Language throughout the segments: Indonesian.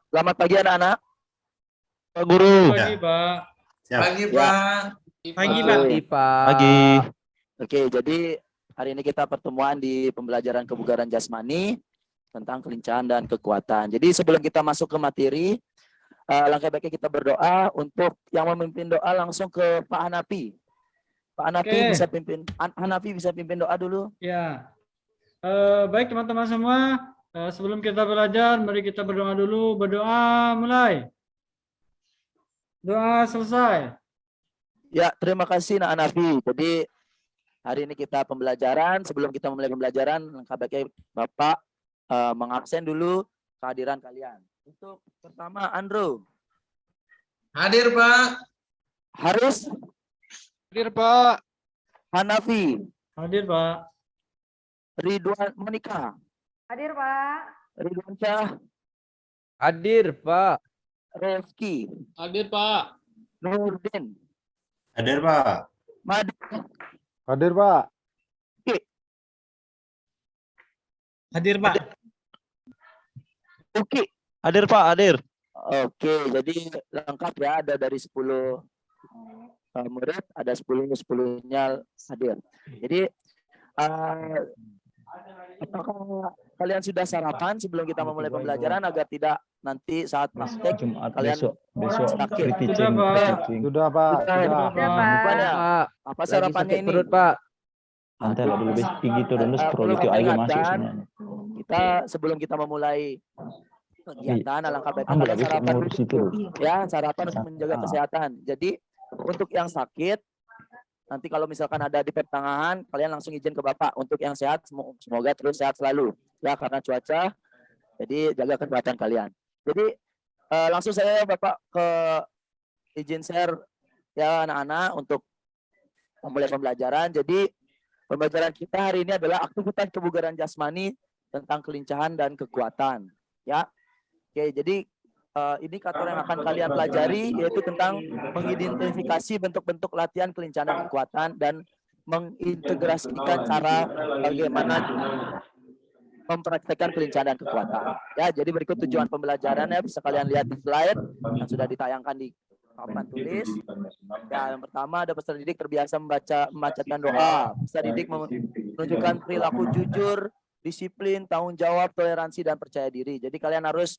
Selamat pagi anak-anak. Pak Guru. Pagi, Pak. Siap. Pagi, Ya. Pak. Pagi, Oke. Pak. Pagi. Oke, jadi hari ini kita pertemuan di pembelajaran kebugaran jasmani tentang kelincahan dan kekuatan. Jadi sebelum kita masuk ke materi, langkah baiknya kita berdoa. Untuk yang memimpin doa langsung ke Pak Hanafi. Pak Hanafi Oke. bisa pimpin. Hanafi bisa pimpin doa dulu. Ya. Baik teman-teman semua, sebelum kita belajar, mari kita berdoa dulu. Berdoa mulai. Doa selesai. Ya, terima kasih Nak Hanafi. Jadi hari ini kita pembelajaran. Sebelum kita memulai pembelajaran, langkah baiknya Bapak mengabsen dulu kehadiran kalian. Untuk pertama Andrew. Hadir, Pak. Haris. Hadir, Pak. Hanafi. Hadir, Pak. Ridwan Monika. Hadir, Pak. Ridwan Syah. Hadir, Pak. Reski. Hadir, Pak. Nurdin. Hadir, Pak. Madi. Hadir, Pak. Hadir, Pak. Uki. Hadir, Pak. Hadir. Oke, jadi lengkap ya, ada dari 10 murid, ada 10-10-nya hadir. Jadi apakah kalian sudah sarapan sebelum kita memulai pembelajaran agar tidak nanti saat praktek Jumat kalian besok sakit? Sudah, teaching. Pak. Sudah, Pak. Sudah. Sudah. Sudah, Pak. Apa Lagi sarapannya sakit ini? perut, Pak. Nanti lah dulu tinggi turun terus Perlu perlu itu kita aja masuk ingatkan, semuanya. kita sebelum kita memulai kegiatan alangkah baiknya Ambil kalian habis sarapan ngurus dulu. itu. Ya, sarapan untuk menjaga kesehatan. Jadi untuk yang sakit nanti kalau misalkan ada di pertengahan, kalian langsung izin ke Bapak. Untuk yang sehat, semoga terus sehat selalu. Ya, karena cuaca, jadi jaga kesehatan kalian. Jadi langsung saya Bapak ke izin share ya anak-anak untuk memulai pembelajaran. Jadi pembelajaran kita hari ini adalah aktivitas kebugaran jasmani tentang kelincahan dan kekuatan. Ya, oke. Jadi indikator yang akan kalian pelajari yaitu tentang mengidentifikasi bentuk-bentuk latihan kelincahan dan kekuatan dan mengintegrasikan cara bagaimana mempraktekkan kelincahan dan kekuatan. Ya, jadi berikut tujuan pembelajarannya bisa kalian lihat di slide yang sudah ditayangkan di papan tulis. Ya, yang pertama ada peserta didik terbiasa membacakan doa. Peserta didik menunjukkan perilaku jujur, disiplin, tanggung jawab, toleransi dan percaya diri. Jadi kalian harus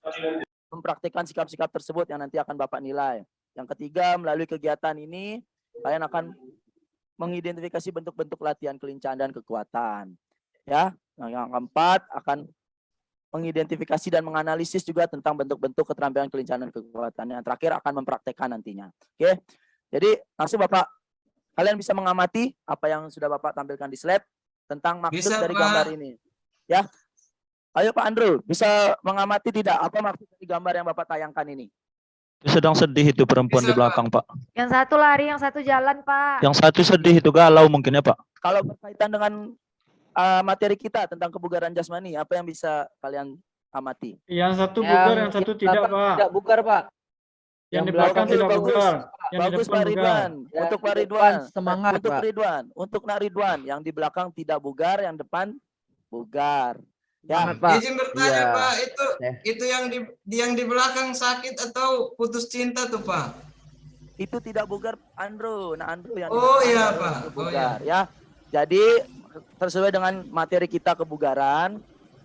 mempraktikkan sikap-sikap tersebut yang nanti akan Bapak nilai. Yang ketiga, melalui kegiatan ini kalian akan mengidentifikasi bentuk-bentuk latihan kelincahan dan kekuatan. Ya, yang keempat akan mengidentifikasi dan menganalisis juga tentang bentuk-bentuk keterampilan kelincahan dan kekuatan. Yang terakhir akan mempraktekkan nantinya. Oke. Jadi langsung Bapak, kalian bisa mengamati apa yang sudah Bapak tampilkan di slide tentang maksud Bisa, dari Pak. gambar ini. Ya. Ayo Pak Andrew, bisa mengamati tidak apa maksud dari gambar yang Bapak tayangkan ini? Sedang sedih itu perempuan Bisa, di belakang, Pak. Yang satu lari, yang satu jalan, Pak. Yang satu sedih itu galau mungkin ya, Pak. Kalau berkaitan dengan materi kita tentang kebugaran jasmani, apa yang bisa kalian amati? Yang satu bugar, yang satu tidak, Pak. Tidak bugar, Pak. Yang di belakang belakang tidak bagus. bugar. Yang di Bagus depan Pak bugar. Ridwan. Ya, Untuk Pak depan Ridwan. semangat, Untuk Pak. Ridwan. Untuk Nak Ridwan. Yang di belakang tidak bugar, yang depan bugar. Ya, Semangat, Pak. Izin bertanya, Iya. Pak. Eh. Itu yang di belakang sakit atau putus cinta tuh, Pak? itu tidak bugar Andrew. Nah Andrew yang di Oh, belakang iya, baru Pak. itu Oh, bugar. Ya. Jadi sesuai dengan materi kita kebugaran.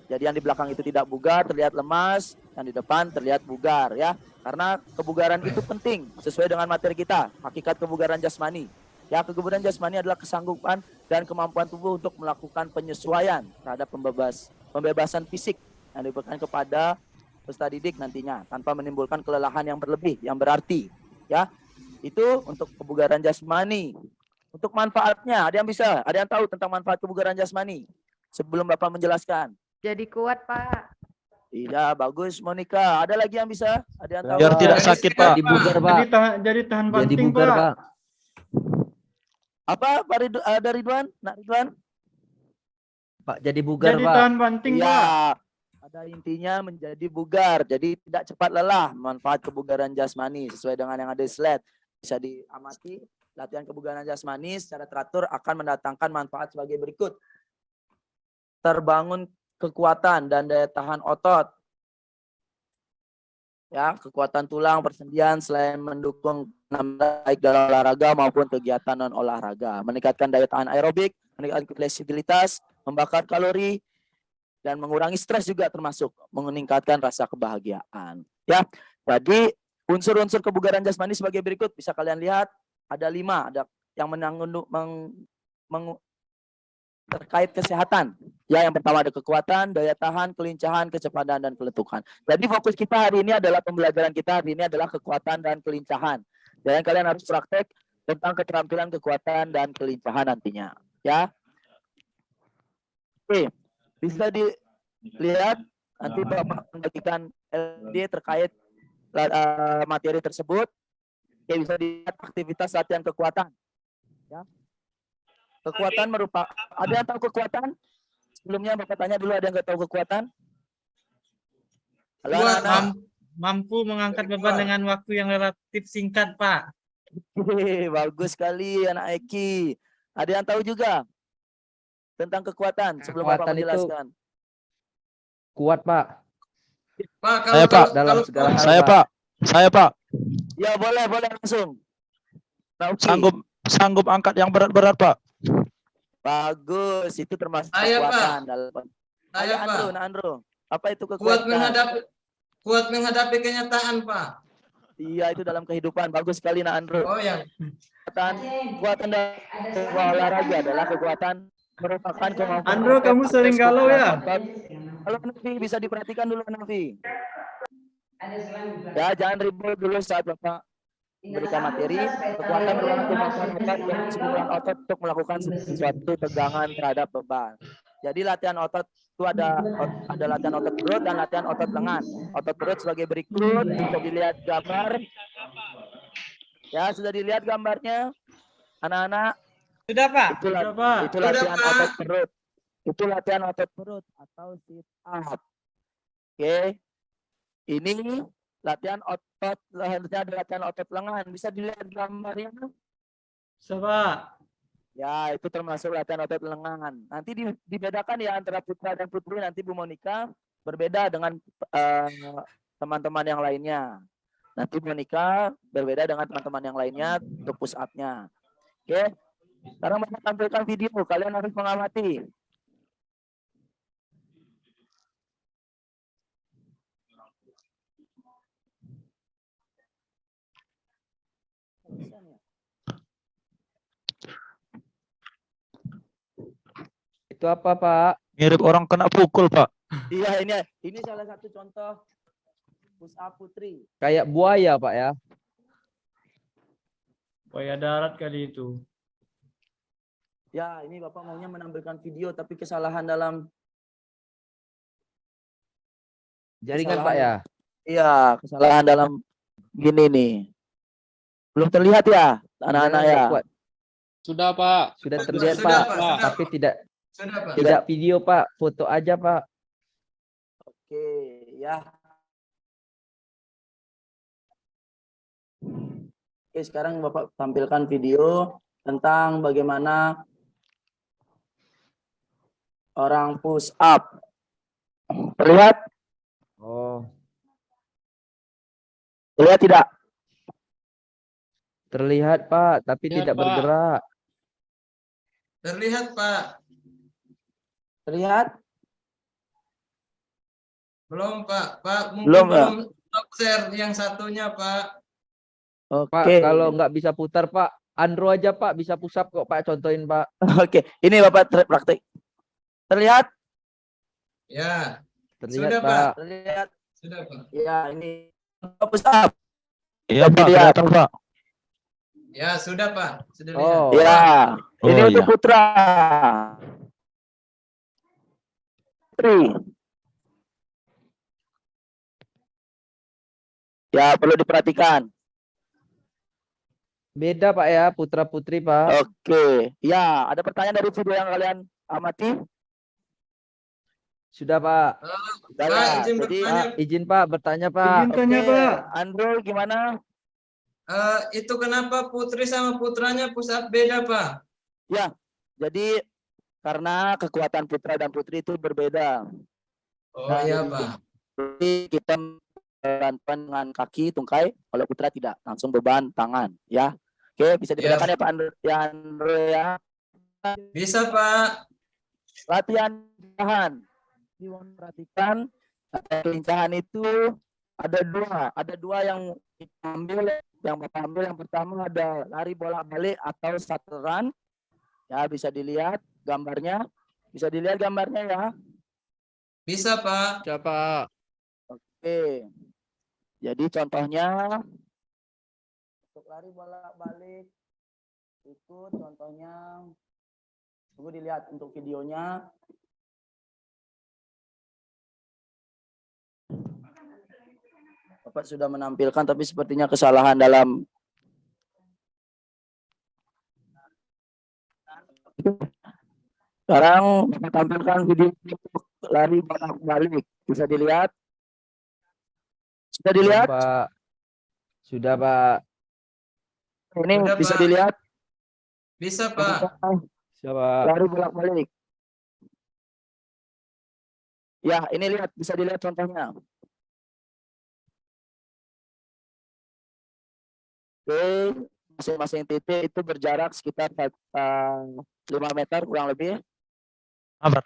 Jadi yang di belakang itu tidak bugar, terlihat lemas. Yang di depan terlihat bugar. Ya. Karena kebugaran itu penting sesuai dengan materi kita. Hakikat kebugaran jasmani. Ya, kebugaran jasmani adalah kesanggupan dan kemampuan tubuh untuk melakukan penyesuaian terhadap pembebasan fisik yang diberikan kepada peserta didik nantinya tanpa menimbulkan kelelahan yang berlebih, yang berarti. Ya, itu untuk kebugaran jasmani. Untuk manfaatnya, ada yang tahu tentang manfaat kebugaran jasmani sebelum Bapak menjelaskan? Jadi kuat, Pak. Iya, bagus Monica. Ada lagi yang bisa? Ada yang tahu? Biar tidak sakit, Pak. Jadi bugar, Pak. Jadi tahan Jadi banting, bugar, Pak. Pak. Apa Pak ada Ridwan? Nak Ridwan? Pak, jadi bugar, Jadi Pak. tahan banting, Pak. Iya. Pada intinya menjadi bugar, jadi tidak cepat lelah. Manfaat kebugaran jasmani sesuai dengan yang ada di slide. Bisa diamati, latihan kebugaran jasmani secara teratur akan mendatangkan manfaat sebagai berikut. Terbangun kekuatan dan daya tahan otot. Ya, kekuatan tulang, persendian selain mendukung baik dalam olahraga maupun kegiatan non olahraga, meningkatkan daya tahan aerobik, meningkatkan fleksibilitas, membakar kalori, dan mengurangi stres juga termasuk meningkatkan rasa kebahagiaan. Ya, jadi unsur-unsur kebugaran jasmani sebagai berikut bisa kalian lihat ada 5, ada yang terkait kesehatan. Ya, yang pertama ada kekuatan, daya tahan, kelincahan, kecepatan, dan keletukan. Jadi fokus kita hari ini adalah pembelajaran kita hari ini adalah kekuatan dan kelincahan. Dan kalian harus praktek tentang keterampilan kekuatan dan kelincahan nantinya. Ya. Oke, bisa dilihat nanti Bapak membagikan LD terkait materi tersebut. Oke, bisa dilihat aktivitas latihan kekuatan. Ya. Kekuatan merupakan, ada yang tahu kekuatan? Sebelumnya Bapak tanya dulu, ada yang nggak tahu kekuatan? Halo, Kuat, anak-anak. Mampu mengangkat beban dengan waktu yang relatif singkat, Pak. Bagus sekali anak Eki. Ada yang tahu juga tentang kekuatan sebelum Bapak Kekuatan itu menjelaskan? kuat, Pak. Pak, Saya, Pak. Dalam segala hal, Saya, Pak. Saya, Pak. Ya, boleh langsung. Nah, oke. Sanggup angkat yang berat-berat, Pak. Bagus, itu termasuk Saya, kekuatan Pak. dalam. Saya, Pak. Andro. Apa itu Kuat kekuatan? menghadapi kenyataan, Pak. Iya, itu dalam kehidupan. Bagus sekali, Andro. Oh ya. Kekuatan dalam olahraga adalah kekuatan merupakan kemampuan. Andro, kamu sering galau ya? Kalau Nafi bisa diperhatikan dulu, Nafi. Ya, jangan ribut dulu saat Bapak memberikan materi. Kekuatan merupakan kemampuan otot dan sejumlah otot untuk melakukan sesuatu tegangan terhadap beban. Jadi latihan otot itu ada latihan otot perut dan latihan otot lengan. Otot perut sebagai berikut, bisa dilihat gambar. Ya, sudah dilihat gambarnya, anak-anak. Sudah, Pak. Itu latihan otot perut. Itu latihan otot perut atau sit up. Oke. Ini latihan otot, selanjutnya ada latihan otot lengan. Bisa dilihat gambarnya? Coba. Ya, itu termasuk latihan otot lengan. Nanti dibedakan ya antara putra dan putri. Nanti Bu Monika berbeda dengan teman-teman yang lainnya. Nanti Bu Monika berbeda dengan teman-teman yang lainnya untuk push up-nya. Oke. Sekarang Bapak tampilkan video. Kalian harus mengamati. Itu apa, Pak? Mirip orang kena pukul, Pak. Iya, ini salah satu contoh push up putri. Kayak buaya, Pak ya. Buaya darat kali itu. Ya, ini Bapak maunya menampilkan video tapi kesalahan dalam Jaringan, kesalahan. Pak ya. Iya, kesalahan dalam gini nih. Belum terlihat ya, anak-anak ya. Kuat. Sudah, Pak. Sudah terlihat, Sudah, Pak. Pak. Tapi tidak Sudah, Pak. tidak video, Pak. Foto aja, Pak. Oke, ya. Oke, sekarang Bapak tampilkan video tentang bagaimana orang push up. Terlihat? Oh, Terlihat tidak? terlihat, Pak, tapi Terlihat, tidak Pak. bergerak. Terlihat, Pak. Terlihat? Belum, Pak. Pak, mungkin Belum, ya? belum stop share yang satunya, Pak. Oke. Pak, kalau nggak bisa putar, Pak, Andro aja, Pak, bisa push up kok, Pak. Contohin, Pak. Oke, ini Bapak praktek. Terlihat? Ya, Terlihat, Sudah, Pak. Terlihat? sudah, Pak. Ya, ini push up. Iya, Pak. Lihat. Kelihatan, Pak. Ya, sudah, Pak. Sudah lihat. Oh, Ya, Oh, ini untuk iya. putra. Putri. Ya, perlu diperhatikan. beda, Pak ya, putra putri, Pak. Oke. Ya, ada pertanyaan dari video yang kalian amati? Sudah, Pak. Sudah Pak, ya. izin Jadi, bertanya. Izin, Pak, bertanya, Pak. Izin tanya, oke. Pak. Andrew gimana? Itu kenapa putri sama putranya push up beda, Pak? Jadi karena kekuatan putra dan putri itu berbeda. Oh Nah, iya, jadi- Pak. Jadi kita bantuan dengan kaki, tungkai. Kalau putra tidak, langsung beban tangan. Ya, oke, bisa dibedakan ya Pak Andre ya. Bisa Pak. Latihan kelincahan. Perhatikan, latihan kelincahan itu ada dua yang ambil. Yang Bapak ambil yang pertama ada lari bolak-balik atau shuttle run. Ya, bisa dilihat gambarnya. Bisa dilihat gambarnya ya. Bisa Pak. Siapa? Oke. Jadi contohnya untuk lari bolak-balik itu contohnya, tunggu dilihat untuk videonya. Bapak sudah menampilkan tapi sepertinya kesalahan dalam sekarang Bapak tampilkan video untuk lari bolak-balik. Bisa dilihat? Sudah dilihat? Pak. Sudah, Pak. Ini Sudah, bisa Pak. dilihat? Bisa Pak. Siapa? Lari bolak-balik. Ya, ini lihat, bisa dilihat contohnya. Oke, masing-masing titik itu berjarak sekitar 5 meter kurang lebih. Sabar.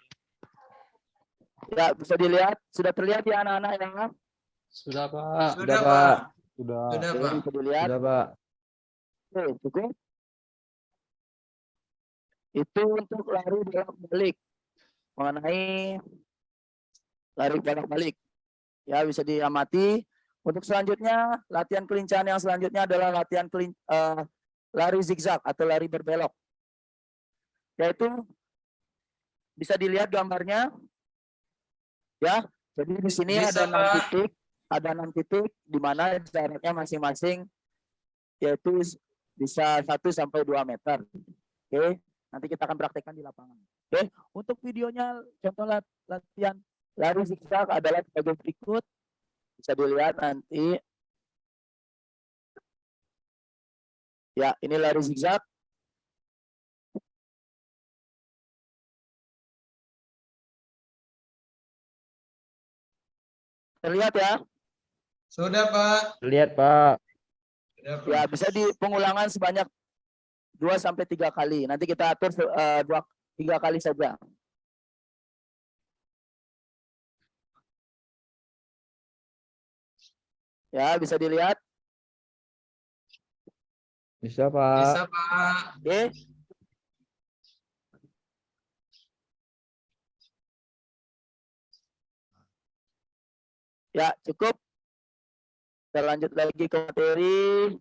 Ya, bisa dilihat, sudah terlihat ya anak-anak ya. Sudah Pak. Sudah Pak. Pak. Sudah. Sudah Oke, Pak. bisa dilihat. Sudah, Pak. Oke, cukup. Itu untuk lari bolak-balik. Mengenai lari bolak-balik. Ya, bisa diamati. Untuk selanjutnya, latihan kelincahan yang selanjutnya adalah latihan lari zigzag atau lari berbelok. Yaitu bisa dilihat gambarnya. Ya, jadi di sini Bisa, ada 6 Pak. titik, ada 6 titik di mana jaraknya masing-masing yaitu bisa 1 sampai 2 meter. Oke, nanti kita akan praktekkan di lapangan. Oke, untuk videonya contoh latihan lari zigzag adalah sebagai berikut. Bisa dilihat nanti. Ya, ini lari zigzag. Terlihat ya? Sudah Pak. Lihat, Pak. Sudah Pak. Ya, bisa di pengulangan sebanyak 2 sampai 3 kali. Nanti kita atur 3 kali saja. Ya, bisa dilihat. Bisa, Pak. Bisa Pak. Oke. Ya, cukup. Kita lanjut lagi ke materi.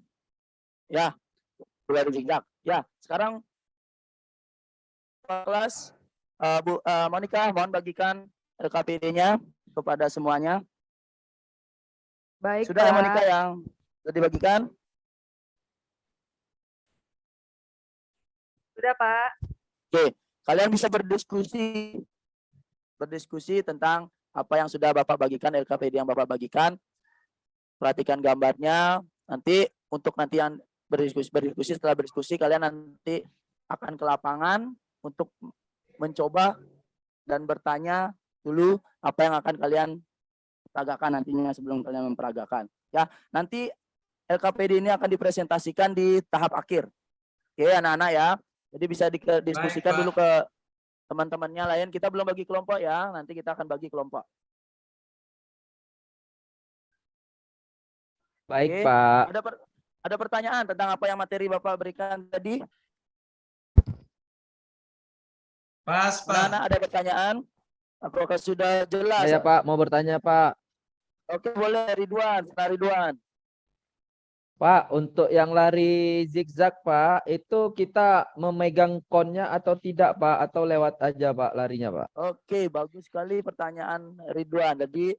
Ya, lari zigzag. Ya, sekarang kelas Bu Monica, mohon bagikan LKPD-nya kepada semuanya. Baik, Sudah ya Pak. Monica yang sudah dibagikan? Sudah, Pak. Oke, kalian bisa berdiskusi tentang apa yang sudah Bapak bagikan, LKPD yang Bapak bagikan. Perhatikan gambarnya. Nanti untuk nanti yang berdiskusi setelah berdiskusi kalian nanti akan ke lapangan untuk mencoba dan bertanya dulu apa yang akan kalian peragakan nantinya sebelum kalian memperagakan. Ya, nanti LKPD ini akan dipresentasikan di tahap akhir. Oke, anak-anak ya. Jadi bisa didiskusikan Baik, dulu ke teman-temannya lain. Kita belum bagi kelompok ya. Nanti kita akan bagi kelompok. Baik, Oke. Pak. Ada pertanyaan tentang apa yang materi Bapak berikan tadi? Pas Pak. Anak-anak ada pertanyaan? Apakah sudah jelas? Saya, Pak, mau bertanya, Pak. Oke, boleh Ridwan. Ridwan. Pak, untuk yang lari zigzag, Pak, itu kita memegang konnya atau tidak, Pak? Atau lewat aja, Pak, larinya, Pak? Oke, bagus sekali pertanyaan Ridwan. Jadi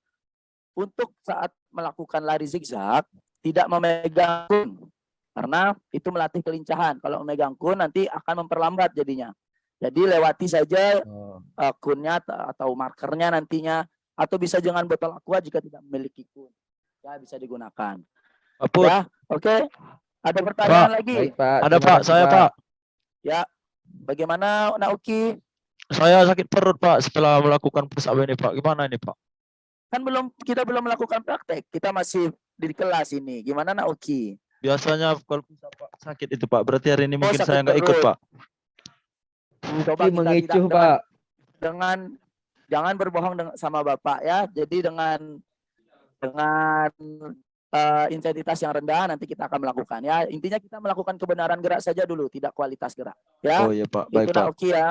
untuk saat melakukan lari zigzag tidak memegang kun karena itu melatih kelincahan. Kalau memegang kun nanti akan memperlambat jadinya. Jadi lewati saja kunnya atau markernya nantinya, atau bisa dengan botol aqua jika tidak memiliki kun. Ya, bisa digunakan. Pak Put, Ya, oke. Ada pertanyaan lagi? Baik, Pak. ada Terima Pak, kasih, saya Pak. Ya. Bagaimana Nauki? Saya sakit perut Pak setelah melakukan push up ini Pak. Gimana ini Pak? Kan kita belum melakukan praktek. Kita masih di kelas ini. Gimana nak Oki? Biasanya kalau Pak sakit itu Pak, berarti hari ini Oh, mungkin sakit saya nggak ikut perut. Pak. Coba Oki kita mengecuh, tidak Pak. dengan jangan berbohong sama Bapak ya. Jadi dengan intensitas yang rendah nanti kita akan melakukan ya. Intinya kita melakukan kebenaran gerak saja dulu, tidak kualitas gerak. Ya. Oh iya Pak, baik Itu Pak. nak Oki ya.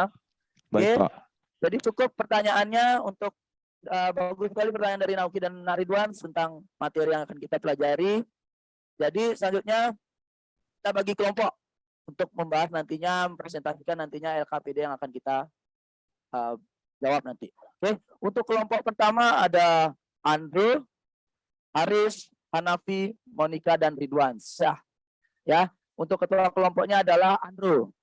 Baik Oke. Pak. Jadi cukup pertanyaannya untuk bagus sekali pertanyaan dari Nauki dan Naridwan tentang materi yang akan kita pelajari. Jadi selanjutnya kita bagi kelompok untuk membahas nantinya, mempresentasikan nantinya LKPD yang akan kita jawab nanti. Oke, untuk kelompok pertama ada Andrew, Haris, Hanafi, Monica, dan Ridwan. Ya, untuk ketua kelompoknya adalah Andrew.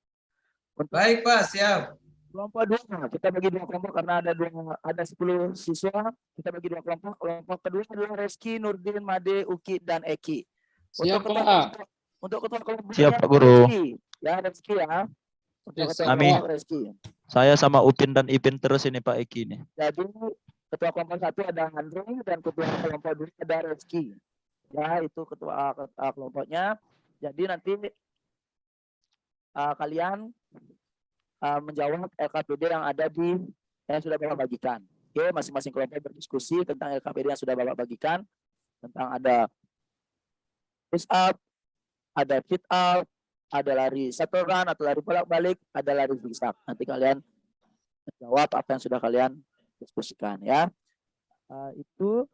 Baik Pak, siap. Kelompok dua, kita bagi dua kelompok karena ada 10 siswa. Kita bagi dua kelompok. Kelompok kedua adalah Reski, Nurdin, Made, Uki, dan Eki. Siap, Untuk Pak. untuk ketua kelompok Siap, dua, Pak Guru. Reski. Ya, Reski ya. Untuk Ya, ketua Amin. kelompok Reski. Saya sama Upin dan Ipin terus ini Pak Eki ini. Jadi ketua kelompok satu ada Andre dan ketua kelompok dua ada Reski. Ya, itu ketua kelompoknya. Jadi nanti kalian menjawab LKPD yang ada yang sudah Bapak bagikan. Oke, masing-masing kelompok berdiskusi tentang LKPD yang sudah Bapak bagikan. Tentang ada push up, ada fit up, ada lari satu run atau lari bolak-balik, ada lari zigzag. Nanti kalian menjawab apa yang sudah kalian diskusikan ya. Itu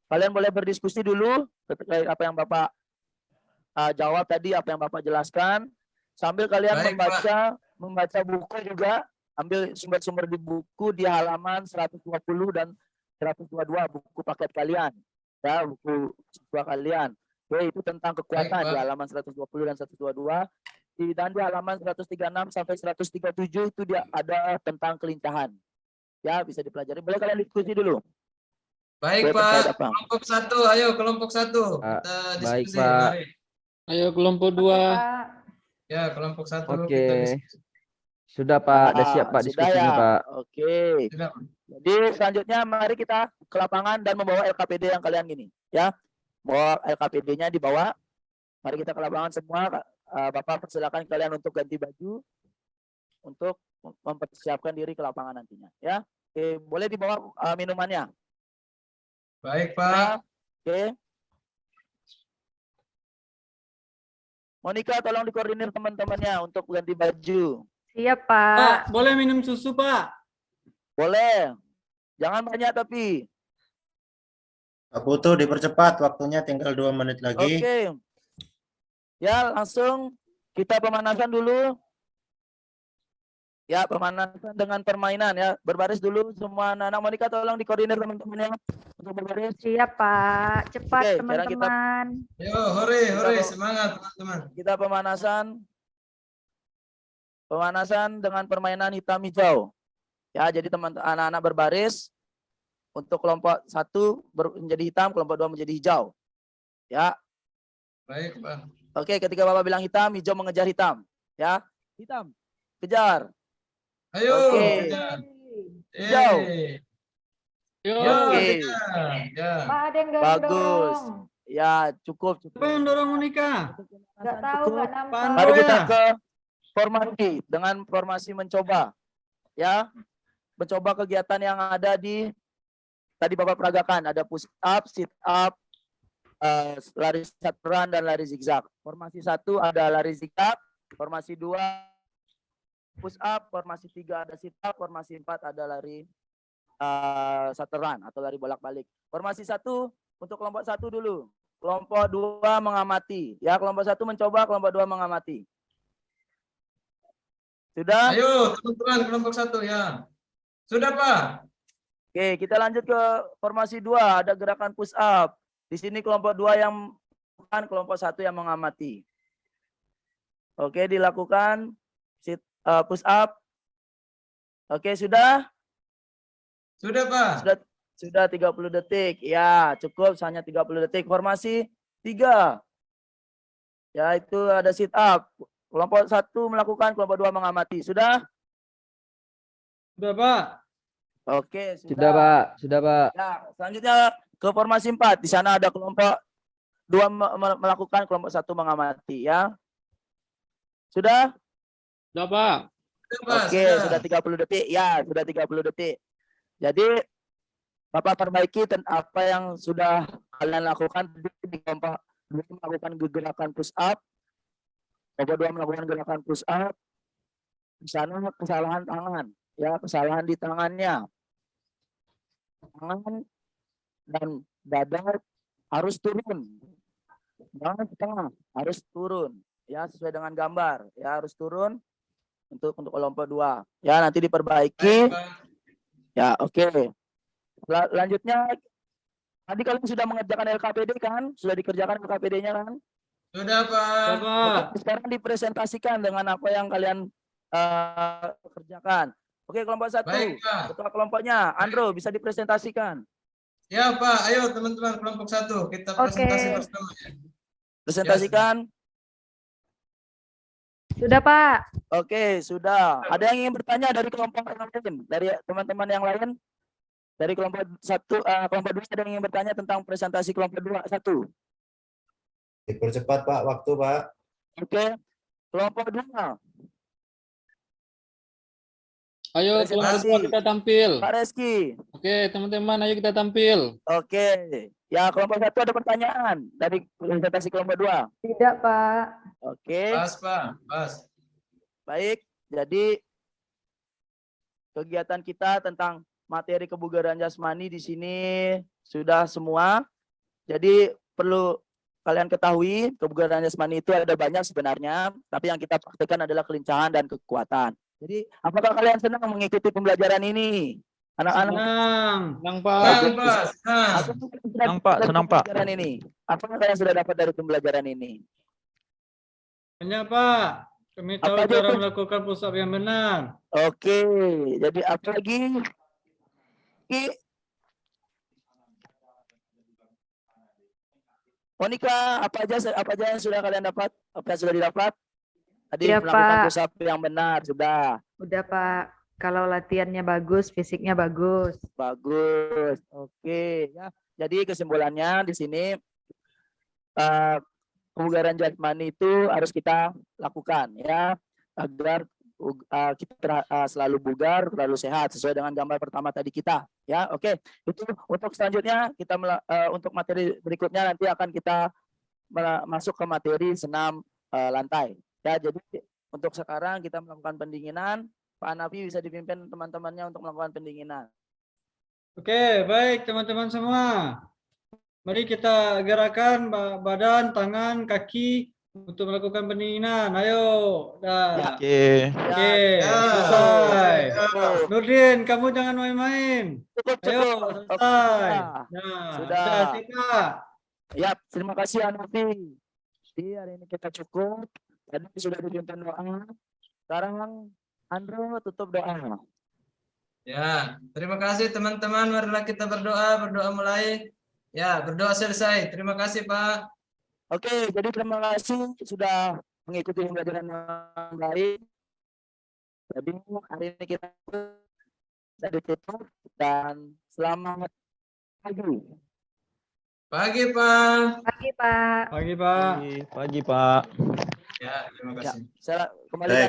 kalian boleh berdiskusi dulu terkait apa yang Bapak jawab tadi, apa yang Bapak jelaskan. Sambil kalian Baik, membaca buku juga, ambil sumber-sumber di buku di halaman 120 dan 122 buku paket kalian. Ya, buku siswa kalian. Oke, itu tentang kekuatan Baik, Pak. di halaman 120 dan 122. Dan di halaman 136 sampai 137 itu dia ada tentang kelincahan. Ya, bisa dipelajari. Boleh kalian diskusi dulu. Baik Boleh terkait Pak, apa? kelompok satu, ayo kelompok satu. Kita baik, diskusi. Pak. Mari. Ayo kelompok Oke, 2. Pak. Ya, kelompok satu Oke. kita diskusi. Sudah Pak, udah siap Pak Sudah diskusinya ya? Pak. Oke. Sudah. Jadi selanjutnya mari kita ke lapangan dan membawa LKPD yang kalian gini, ya. Bawa LKPD-nya dibawa. Mari kita ke lapangan semua. Bapak persilakan kalian untuk ganti baju untuk mempersiapkan diri ke lapangan nantinya, ya. Oke, boleh dibawa minumannya. Baik Pak. Ya. Oke. Monica, tolong dikoordinir teman-temannya untuk ganti baju. Siap, Pak, Pak. boleh minum susu, Pak? Boleh. Jangan banyak tapi. Pak Putu dipercepat waktunya tinggal 2 menit lagi. Oke. Ya, langsung kita pemanasan dulu. Ya, pemanasan dengan permainan ya. Berbaris dulu semua anak-anak. Monica tolong dikoordinir teman-temannya untuk berbaris. Siap, Pak. Cepat, Oke, sekarang kita- teman-teman. Yo, hore, semangat teman-teman. Kita pemanasan dengan permainan hitam hijau. Ya, jadi anak-anak berbaris. Untuk kelompok 1 menjadi hitam, kelompok 2 menjadi hijau. Ya. Baik Pak. Oke, ketika Bapak bilang hitam, hijau mengejar hitam. Ya. Hitam. Kejar. Ayo. Oke. Kejar. Hijau. Yo, Yo, Oke. kejar. Ya. Pak, ada yang Bagus. dorong-dorong. Ya, cukup. siapa yang dorong Monica? Nggak tahu, nggak nampak. Pan- Mari Oh, kita ya. ke formasi dengan formasi mencoba. Ya. Mencoba kegiatan yang ada di tadi Bapak peragakan, ada push up, sit up, lari satu run dan lari zigzag. Formasi 1 ada lari zigzag, formasi 2 push up, formasi 3 ada sit up, formasi 4 ada lari satu run atau lari bolak-balik. Formasi 1 untuk kelompok 1 dulu. Kelompok 2 mengamati. Ya, kelompok 1 mencoba, kelompok 2 mengamati. Sudah? Ayo teman-teman kelompok 1 ya. Sudah Pak. Oke, kita lanjut ke formasi 2. Ada gerakan push up. Di sini kelompok 2 yang melakukan, kelompok 1 yang mengamati. Oke, dilakukan push up. Oke, sudah? Sudah Pak. Sudah 30 detik. Ya, cukup hanya 30 detik. Formasi 3. Ya, itu ada sit up. Kelompok 1 melakukan, kelompok 2 mengamati. Sudah? Sudah, Pak. Oke, Sudah, Pak. Sudah, Pak. Ya, selanjutnya ke formasi 4. Di sana ada kelompok 2 melakukan, kelompok 1 mengamati ya. Sudah? Sudah, Pak. Sudah, Pak, Oke, sudah 30 detik. Ya, sudah 30 detik. Jadi Bapak perbaiki apa yang sudah kalian lakukan di kelompok 2 melakukan gerakan push up. Kelompok 2 melakukan gerakan push up. Di sana kesalahan tangan, ya, kesalahan di tangannya. Tangan dan dada harus turun. Jangan setengah, harus turun. Ya, sesuai dengan gambar. Ya, harus turun untuk kelompok 2. Ya, nanti diperbaiki. Baik, Pak. Ya, oke. Lanjutnya, tadi kalian sudah mengerjakan LKPD kan? Sudah dikerjakan LKPD-nya kan? Sudah, Pak. Sudah, Pak. Sekarang dipresentasikan dengan apa yang kalian kerjakan. Oke, kelompok 1. Baik, Pak. Ketua kelompoknya, Andro, bisa dipresentasikan. Ya, Pak. Ayo, teman-teman kelompok 1. Kita Oke. presentasi bersama. Presentasikan. Sudah, Pak. Oke, sudah. Ada yang ingin bertanya dari kelompok yang lain? Dari teman-teman yang lain? Dari kelompok 1, kelompok 2 ada yang ingin bertanya tentang presentasi kelompok 2, 1. Dipercepat Pak, waktu Pak. Oke. Kelompok 2. Ayo, kelompok Presentasi. 2 kita tampil. Pak Reski. Oke, teman-teman, ayo kita tampil. Oke. Ya, kelompok 1 ada pertanyaan dari presentasi kelompok 2. Tidak, Pak. Oke. Pas, Pak. Pas. Baik. Jadi kegiatan kita tentang materi kebugaran jasmani di sini sudah semua. Jadi perlu kalian ketahui, kebugaran jasmani itu ada banyak sebenarnya, tapi yang kita praktekkan adalah kelincahan dan kekuatan. Jadi, apakah kalian senang mengikuti pembelajaran ini? Anak-anak. Senang. Senang, Pak. Senang, Pak. Senang. Apa yang kalian sudah Senang, Pak. dapat dari Senang, Pak. pembelajaran ini? Apa yang kalian sudah dapat dari pembelajaran ini? Banyak, Pak. Kami tahu Apa aja cara itu? melakukan push up yang benar. Oke, jadi apa lagi? Monica, apa aja yang sudah kalian dapat? Apa yang sudah didapat? Tadi Iya, melakukan Pak. push up yang benar, sudah. Udah, Pak. Kalau latihannya bagus, fisiknya bagus. Bagus. Oke, ya. Jadi kesimpulannya di sini kebugaran jasmani itu harus kita lakukan ya agar kita selalu bugar, selalu sehat sesuai dengan gambar pertama tadi kita. Ya, oke. Itu untuk selanjutnya kita untuk materi berikutnya nanti akan kita masuk ke materi senam lantai. Ya, jadi untuk sekarang kita melakukan pendinginan. Pak Hanafi bisa dipimpin teman-temannya untuk melakukan pendinginan. Oke, baik teman-teman semua. Mari kita gerakkan badan, tangan, kaki untuk melakukan pendinginan. Ayo. Dah. Oke. Oke, Ya. selesai. Ya. Nurdin, kamu jangan main-main. Cukup, Ayo, cukup. selesai. Sudah. Nah, Sudah. Pak. Ya, terima kasih Hanafi. Jadi hari ini kita cukup. Tadi sudah dipimpin doa. Sekarang Andro tutup doa. Ya, terima kasih teman-teman. Marilah kita berdoa. Berdoa mulai. Ya, berdoa selesai. Terima kasih, Pak. Oke, jadi terima kasih sudah mengikuti pembelajaran yang baik. Jadi hari ini kita ditutup dan selamat pagi. Pagi, Pak. Pagi, Pak. Pagi, Pak. Pagi, Pak. Ya, terima Ya, kasih. saya kembali.